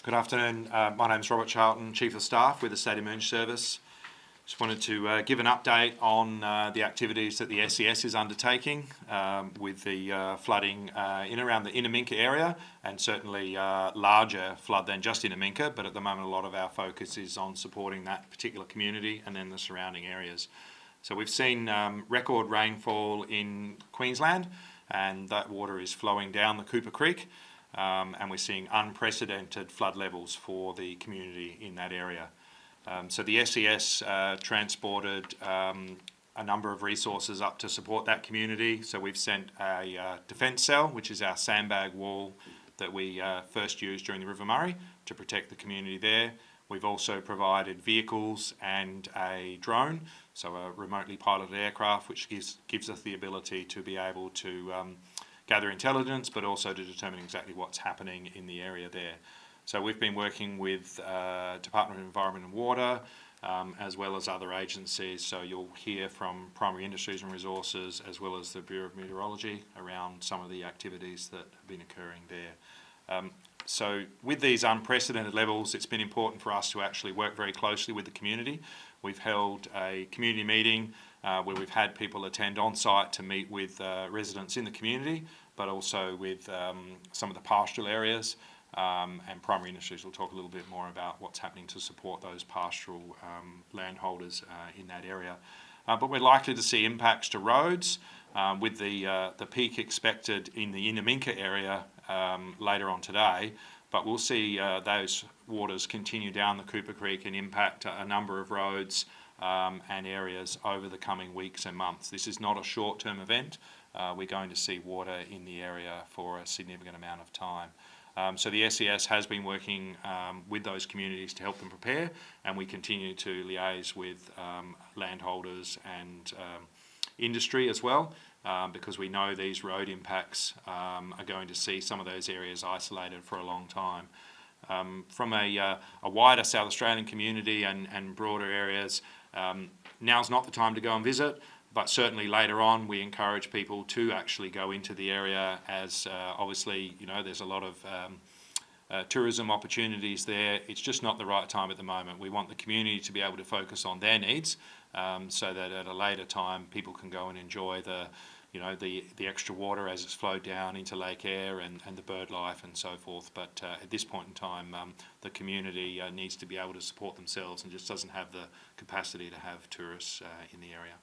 Good afternoon. My name is Robert Charlton, Chief of Staff with the State Emergency Service. Just wanted to give an update on the activities that the SES is undertaking with the flooding in around the Innamincka area, and certainly larger flood than just Innamincka, but at the moment a lot of our focus is on supporting that particular community and then the surrounding areas. So we've seen record rainfall in Queensland, and that water is flowing down the Cooper Creek. And we're seeing unprecedented flood levels for the community in that area. So the SES transported a number of resources up to support that community. So we've sent a defence cell, which is our sandbag wall that we first used during the River Murray to protect the community there. We've also provided vehicles and a drone, so a remotely piloted aircraft, which gives us the ability to be able to gather intelligence, but also to determine exactly what's happening in the area there. So we've been working with Department of Environment and Water, as well as other agencies. So you'll hear from Primary Industries and Resources, as well as the Bureau of Meteorology, around some of the activities that have been occurring there. So with these unprecedented levels, it's been important for us to actually work very closely with the community. We've held a community meeting where we've had people attend on site to meet with residents in the community, but also with some of the pastoral areas, and Primary Industries will talk a little bit more about what's happening to support those pastoral landholders in that area. But we're likely to see impacts to roads with the peak expected in the Innamincka area later on today, but we'll see those waters continue down the Cooper Creek and impact a number of roads and areas over the coming weeks and months. This is not a short-term event. We're going to see water in the area for a significant amount of time. So the SES has been working with those communities to help them prepare, and we continue to liaise with landholders and industry as well, because we know these road impacts are going to see some of those areas isolated for a long time. From a wider South Australian community and broader areas, now's not the time to go and visit, but certainly later on we encourage people to actually go into the area, as obviously there's a lot of tourism opportunities there. It's just not the right time at the moment. We want the community to be able to focus on their needs, so that at a later time people can go and enjoy the extra water as it's flowed down into Lake Eyre and the bird life and so forth. But at this point in time, the community needs to be able to support themselves and just doesn't have the capacity to have tourists in the area.